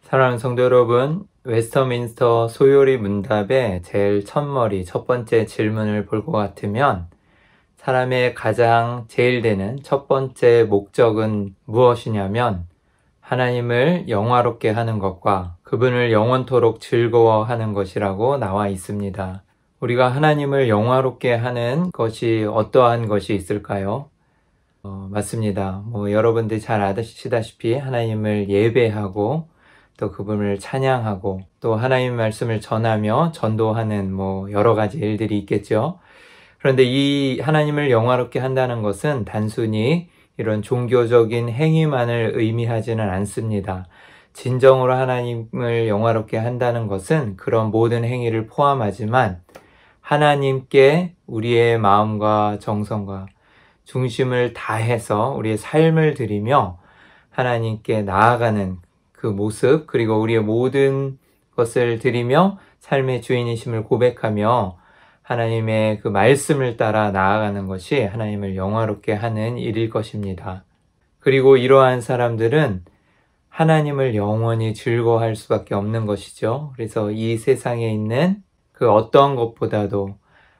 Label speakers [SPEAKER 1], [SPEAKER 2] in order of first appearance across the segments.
[SPEAKER 1] 사랑하는 성도 여러분, 웨스터민스터 소요리 문답의 제일 첫머리, 첫 번째 질문을 볼 것 같으면 사람의 가장 제일 되는 첫 번째 목적은 무엇이냐면 하나님을 영화롭게 하는 것과 그분을 영원토록 즐거워하는 것이라고 나와 있습니다. 우리가 하나님을 영화롭게 하는 것이 어떠한 것이 있을까요? 맞습니다. 여러분들이 잘 아시다시피 하나님을 예배하고 또 그분을 찬양하고 또 하나님 말씀을 전하며 전도하는 여러 가지 일들이 있겠죠. 그런데 이 하나님을 영화롭게 한다는 것은 단순히 이런 종교적인 행위만을 의미하지는 않습니다. 진정으로 하나님을 영화롭게 한다는 것은 그런 모든 행위를 포함하지만 하나님께 우리의 마음과 정성과 중심을 다해서 우리의 삶을 드리며 하나님께 나아가는 그 모습, 그리고 우리의 모든 것을 드리며 삶의 주인이심을 고백하며 하나님의 그 말씀을 따라 나아가는 것이 하나님을 영화롭게 하는 일일 것입니다. 그리고 이러한 사람들은 하나님을 영원히 즐거워할 수밖에 없는 것이죠. 그래서 이 세상에 있는 그 어떤 것보다도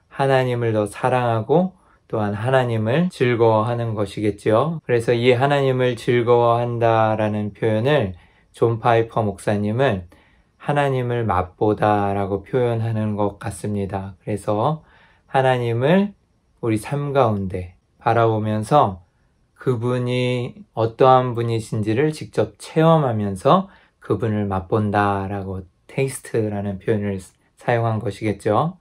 [SPEAKER 1] 하나님을 더 사랑하고 또한 하나님을 즐거워하는 것이겠죠. 그래서 이 하나님을 즐거워한다라는 표현을 존 파이퍼 목사님은 하나님을 맛보다 라고 표현하는 것 같습니다. 그래서 하나님을 우리 삶 가운데 바라보면서 그분이 어떠한 분이신지를 직접 체험하면서 그분을 맛본다 라고 테이스트라는 표현을 사용한 것이겠죠.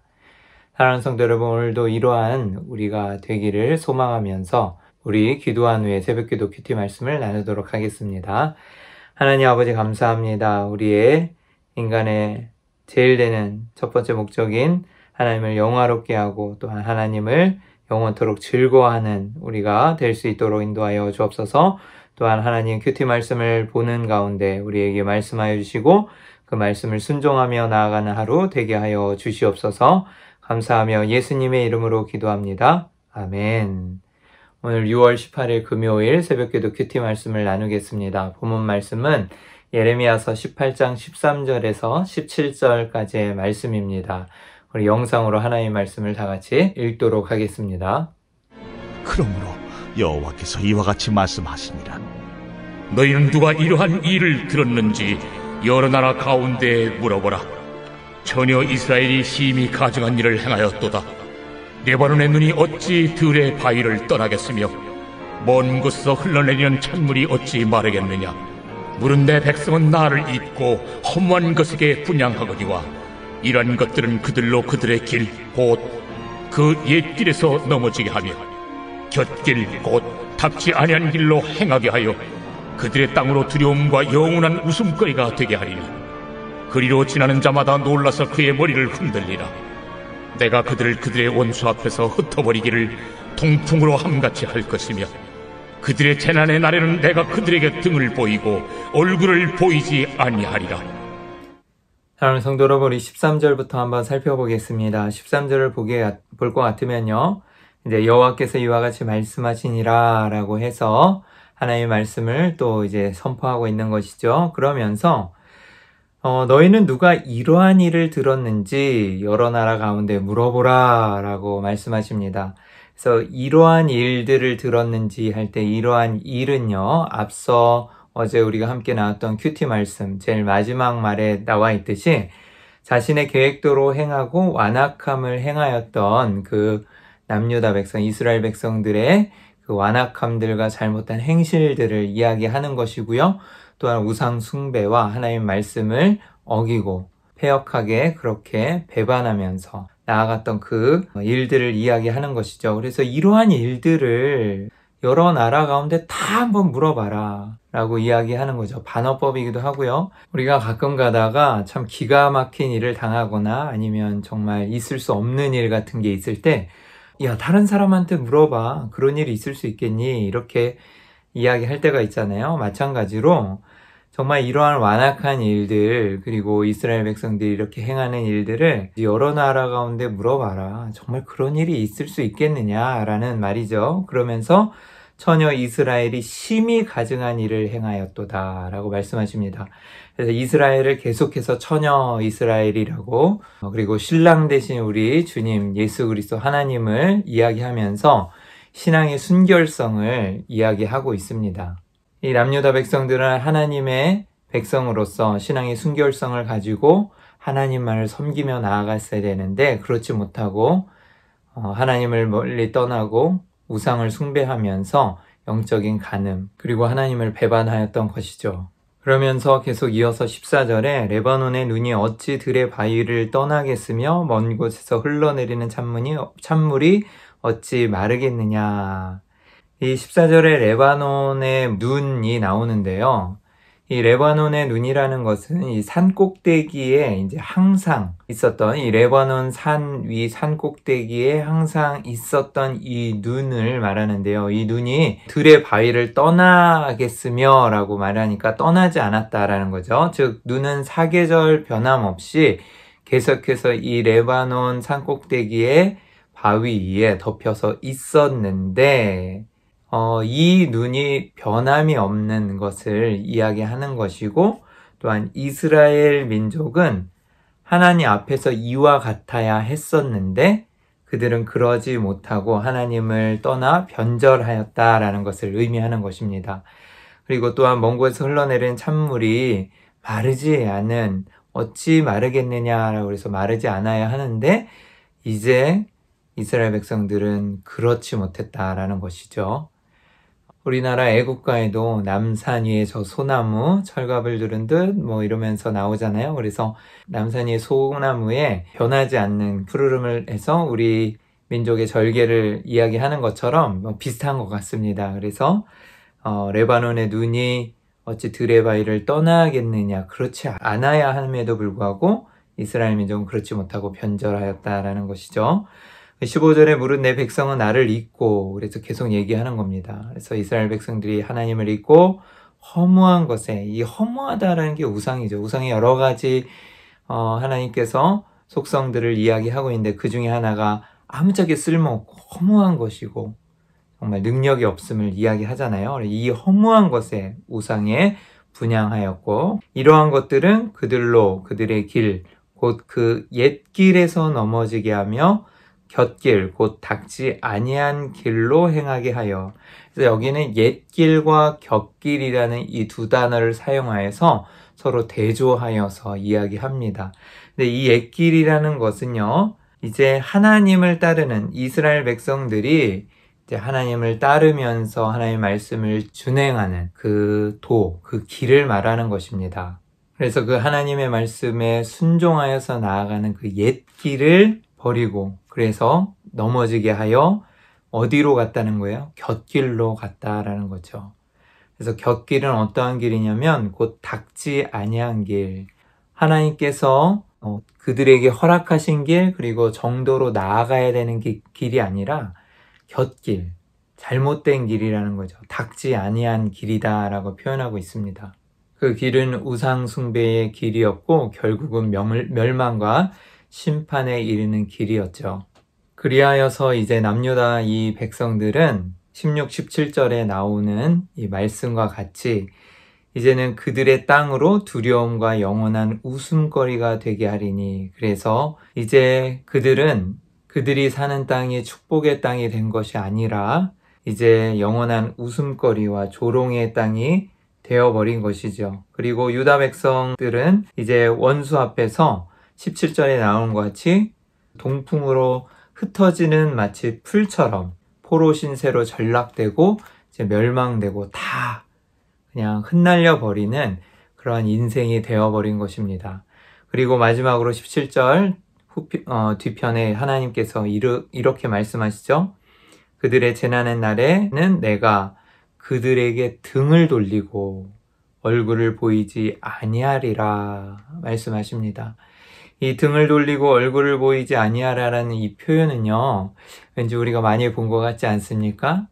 [SPEAKER 1] 사랑하는 성도 여러분, 오늘도 이러한 우리가 되기를 소망하면서 우리 기도한 후에 새벽기도 큐티 말씀을 나누도록 하겠습니다. 하나님 아버지 감사합니다. 우리의 인간의 제일 되는 첫 번째 목적인 하나님을 영화롭게 하고 또한 하나님을 영원토록 즐거워하는 우리가 될 수 있도록 인도하여 주옵소서. 또한 하나님 큐티 말씀을 보는 가운데 우리에게 말씀하여 주시고 그 말씀을 순종하며 나아가는 하루 되게 하여 주시옵소서. 감사하며 예수님의 이름으로 기도합니다. 아멘. 오늘 6월 18일 금요일 새벽기도 큐티 말씀을 나누겠습니다. 본문 말씀은 예레미야서 18장 13절에서 17절까지의 말씀입니다. 우리 영상으로 하나님의 말씀을 다 같이 읽도록 하겠습니다.
[SPEAKER 2] 그러므로 여호와께서 이와 같이 말씀하시니라.
[SPEAKER 3] 너희는 누가 이러한 일을 들었는지 여러 나라 가운데에 물어보라. 전혀 이스라엘이 심히 가증한 일을 행하였도다. 레바논의 눈이 어찌 들의 바위를 떠나겠으며 먼 곳에서 흘러내리는 찬물이 어찌 마르겠느냐. 물은 내 백성은 나를 잊고 허무한 것에게 분향하거니와 이러한 것들은 그들로 그들의 길 곧 그 옛길에서 넘어지게 하며 곁길 곧 답지 아니한 길로 행하게 하여 그들의 땅으로 두려움과 영원한 웃음거리가 되게 하리니 그리로 지나는 자마다 놀라서 그의 머리를 흔들리라. 내가 그들을 그들의 원수 앞에서 흩어버리기를 통풍으로 함같이 할 것이며 그들의 재난의 날에는 내가 그들에게 등을 보이고 얼굴을 보이지 아니하리라.
[SPEAKER 1] 사랑하는 성도 여러분, 우리 13절부터 한번 살펴보겠습니다. 13절을 볼 것 같으면요, 이제 여호와께서 이와 같이 말씀하시니라 라고 해서 하나님의 말씀을 또 이제 선포하고 있는 것이죠. 그러면서 너희는 누가 이러한 일을 들었는지 여러 나라 가운데 물어보라 라고 말씀하십니다. 그래서 이러한 일들을 들었는지 할 때 이러한 일은요, 앞서 어제 우리가 함께 나왔던 큐티 말씀 제일 마지막 말에 나와 있듯이 자신의 계획대로 행하고 완악함을 행하였던 그 남유다 백성, 이스라엘 백성들의 그 완악함들과 잘못한 행실들을 이야기하는 것이고요. 또한 우상 숭배와 하나님의 말씀을 어기고 패역하게 그렇게 배반하면서 나아갔던 그 일들을 이야기하는 것이죠. 그래서 이러한 일들을 여러 나라 가운데 다 한번 물어봐라 라고 이야기하는 거죠. 반어법이기도 하고요. 우리가 가끔 가다가 참 기가 막힌 일을 당하거나 아니면 정말 있을 수 없는 일 같은 게 있을 때, 야, 다른 사람한테 물어봐. 그런 일이 있을 수 있겠니? 이렇게 이야기할 때가 있잖아요. 마찬가지로 정말 이러한 완악한 일들, 그리고 이스라엘 백성들이 이렇게 행하는 일들을 여러 나라 가운데 물어봐라. 정말 그런 일이 있을 수 있겠느냐라는 말이죠. 그러면서 처녀 이스라엘이 심히 가증한 일을 행하였도다 라고 말씀하십니다. 그래서 이스라엘을 계속해서 처녀 이스라엘이라고, 그리고 신랑 되신 우리 주님 예수 그리스도 하나님을 이야기하면서 신앙의 순결성을 이야기하고 있습니다. 이 남유다 백성들은 하나님의 백성으로서 신앙의 순결성을 가지고 하나님만을 섬기며 나아갔어야 되는데 그렇지 못하고 하나님을 멀리 떠나고 우상을 숭배하면서 영적인 간음, 그리고 하나님을 배반하였던 것이죠. 그러면서 계속 이어서 14절에 레바논의 눈이 어찌 들의 바위를 떠나겠으며 먼 곳에서 흘러내리는 찬물이 어찌 마르겠느냐. 이 14절에 레바논의 눈이 나오는데요. 이 레바논의 눈이라는 것은 이 산 꼭대기에 이제 항상 있었던, 이 레바논 산 위 산 꼭대기에 항상 있었던 이 눈을 말하는데요. 이 눈이 들의 바위를 떠나겠으며 라고 말하니까 떠나지 않았다라는 거죠. 즉 눈은 사계절 변함없이 계속해서 이 레바논 산 꼭대기에 바위 위에 덮여서 있었는데 이 눈이 변함이 없는 것을 이야기하는 것이고, 또한 이스라엘 민족은 하나님 앞에서 이와 같아야 했었는데 그들은 그러지 못하고 하나님을 떠나 변절하였다라는 것을 의미하는 것입니다. 그리고 또한 먼 곳에서 흘러내리는 찬물이 마르지 않은, 어찌 마르겠느냐라고 해서 마르지 않아야 하는데 이제 이스라엘 백성들은 그렇지 못했다라는 것이죠. 우리나라 애국가에도 남산 위에 저 소나무 철갑을 두른 듯 이러면서 나오잖아요. 그래서 남산 위의 소나무에 변하지 않는 푸르름을 해서 우리 민족의 절개를 이야기하는 것처럼 비슷한 것 같습니다. 그래서 레바논의 눈이 어찌 들의 바위를 떠나겠느냐, 그렇지 않아야 함에도 불구하고 이스라엘 민족은 그렇지 못하고 변절하였다라는 것이죠. 15절에 물은 내 백성은 나를 잊고, 그래서 계속 얘기하는 겁니다. 그래서 이스라엘 백성들이 하나님을 잊고 허무한 것에, 이 허무하다라는 게 우상이죠. 우상의 여러 가지 하나님께서 속성들을 이야기하고 있는데 그 중에 하나가 아무짝에 쓸모없고 허무한 것이고 정말 능력이 없음을 이야기하잖아요. 이 허무한 것에 우상에 분향하였고, 이러한 것들은 그들의 길, 곧 그 옛 길에서 넘어지게 하며 곁길, 곧 닦지 아니한 길로 행하게 하여. 그래서 여기는 옛길과 곁길이라는 이 두 단어를 사용하여서 서로 대조하여서 이야기합니다. 근데 이 옛길이라는 것은요, 이제 하나님을 따르는 이스라엘 백성들이 이제 하나님을 따르면서 하나님의 말씀을 준행하는 그 길을 말하는 것입니다. 그래서 그 하나님의 말씀에 순종하여서 나아가는 그 옛길을 버리고, 그래서 넘어지게 하여 어디로 갔다는 거예요? 곁길로 갔다라는 거죠. 그래서 곁길은 어떠한 길이냐면 곧 닦지 아니한 길, 하나님께서 그들에게 허락하신 길, 그리고 정도로 나아가야 되는 길이 아니라 곁길, 잘못된 길이라는 거죠. 닦지 아니한 길이다 라고 표현하고 있습니다. 그 길은 우상 숭배의 길이었고 결국은 멸망과 심판에 이르는 길이었죠. 그리하여서 이제 남유다 이 백성들은 16, 17절에 나오는 이 말씀과 같이 이제는 그들의 땅으로 두려움과 영원한 웃음거리가 되게 하리니, 그래서 이제 그들이 사는 땅이 축복의 땅이 된 것이 아니라 이제 영원한 웃음거리와 조롱의 땅이 되어버린 것이죠. 그리고 유다 백성들은 이제 원수 앞에서 17절에 나오는 것 같이 동풍으로 흩어지는 마치 풀처럼 포로 신세로 전락되고 이제 멸망되고 다 그냥 흩날려 버리는 그러한 인생이 되어버린 것입니다. 그리고 마지막으로 17절 뒤편에 하나님께서 이렇게 말씀하시죠. 그들의 재난의 날에는 내가 그들에게 등을 돌리고 얼굴을 보이지 아니하리라 말씀하십니다. 이 등을 돌리고 얼굴을 보이지 아니하라라는 이 표현은요, 왠지 우리가 많이 본 것 같지 않습니까?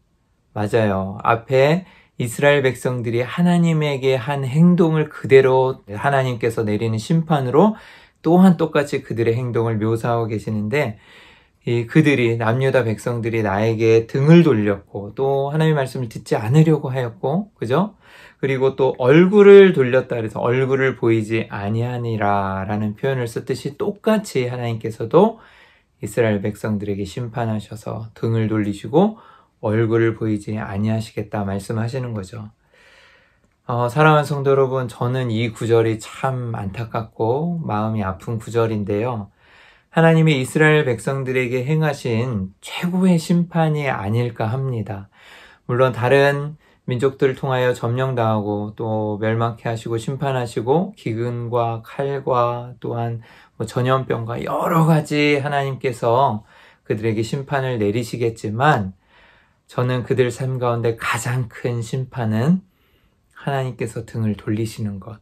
[SPEAKER 1] 맞아요. 앞에 이스라엘 백성들이 하나님에게 한 행동을 그대로 하나님께서 내리는 심판으로 또한 똑같이 그들의 행동을 묘사하고 계시는데, 그들이 남유다 백성들이 나에게 등을 돌렸고 또 하나님의 말씀을 듣지 않으려고 하였고, 그죠? 그리고 또 얼굴을 돌렸다 그래서 얼굴을 보이지 아니하니라 라는 표현을 썼듯이 똑같이 하나님께서도 이스라엘 백성들에게 심판하셔서 등을 돌리시고 얼굴을 보이지 아니하시겠다 말씀하시는 거죠. 사랑하는 성도 여러분, 저는 이 구절이 참 안타깝고 마음이 아픈 구절인데요. 하나님이 이스라엘 백성들에게 행하신 최고의 심판이 아닐까 합니다. 물론 다른 민족들을 통하여 점령당하고 또 멸망케 하시고 심판하시고 기근과 칼과 또한 전염병과 여러 가지 하나님께서 그들에게 심판을 내리시겠지만, 저는 그들 삶 가운데 가장 큰 심판은 하나님께서 등을 돌리시는 것,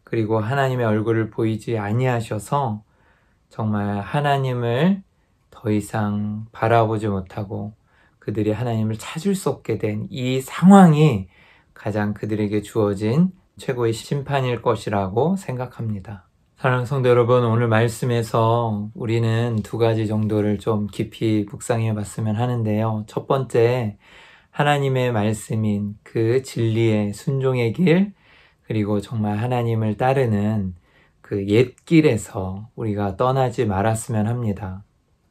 [SPEAKER 1] 그리고 하나님의 얼굴을 보이지 아니하셔서 정말 하나님을 더 이상 바라보지 못하고 그들이 하나님을 찾을 수 없게 된 이 상황이 가장 그들에게 주어진 최고의 심판일 것이라고 생각합니다. 사랑하는 성도 여러분, 오늘 말씀에서 우리는 두 가지 정도를 좀 깊이 묵상해 봤으면 하는데요. 첫 번째, 하나님의 말씀인 그 진리의 순종의 길, 그리고 정말 하나님을 따르는 그 옛길에서 우리가 떠나지 말았으면 합니다.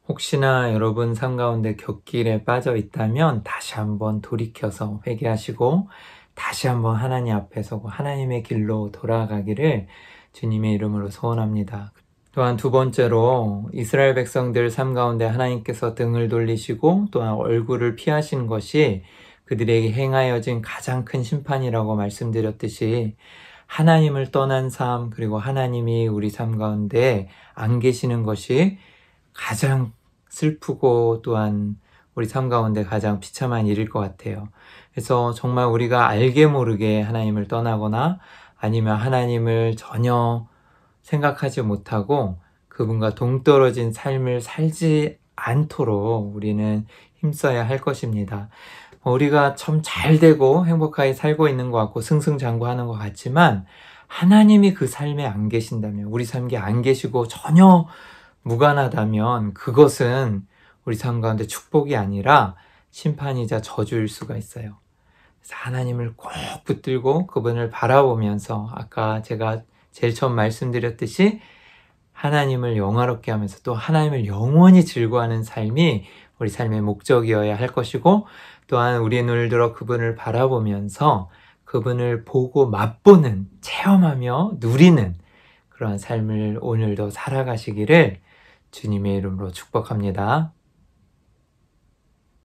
[SPEAKER 1] 혹시나 여러분 삶 가운데 곁길에 빠져 있다면 다시 한번 돌이켜서 회개하시고 다시 한번 하나님 앞에 서고 하나님의 길로 돌아가기를 주님의 이름으로 소원합니다. 또한 두 번째로, 이스라엘 백성들 삶 가운데 하나님께서 등을 돌리시고 또한 얼굴을 피하신 것이 그들에게 행하여진 가장 큰 심판이라고 말씀드렸듯이, 하나님을 떠난 삶, 그리고 하나님이 우리 삶 가운데 안 계시는 것이 가장 슬프고 또한 우리 삶 가운데 가장 비참한 일일 것 같아요. 그래서 정말 우리가 알게 모르게 하나님을 떠나거나 아니면 하나님을 전혀 생각하지 못하고 그분과 동떨어진 삶을 살지 않도록 우리는 힘써야 할 것입니다. 우리가 참 잘되고 행복하게 살고 있는 것 같고 승승장구하는 것 같지만, 하나님이 그 삶에 안 계신다면, 우리 삶에 안 계시고 전혀 무관하다면 그것은 우리 삶 가운데 축복이 아니라 심판이자 저주일 수가 있어요. 그래서 하나님을 꼭 붙들고 그분을 바라보면서, 아까 제가 제일 처음 말씀드렸듯이 하나님을 영화롭게 하면서 또 하나님을 영원히 즐거워하는 삶이 우리 삶의 목적이어야 할 것이고, 또한 우리의 눈을 들어 그분을 바라보면서 그분을 보고 맛보는, 체험하며 누리는 그러한 삶을 오늘도 살아가시기를 주님의 이름으로 축복합니다.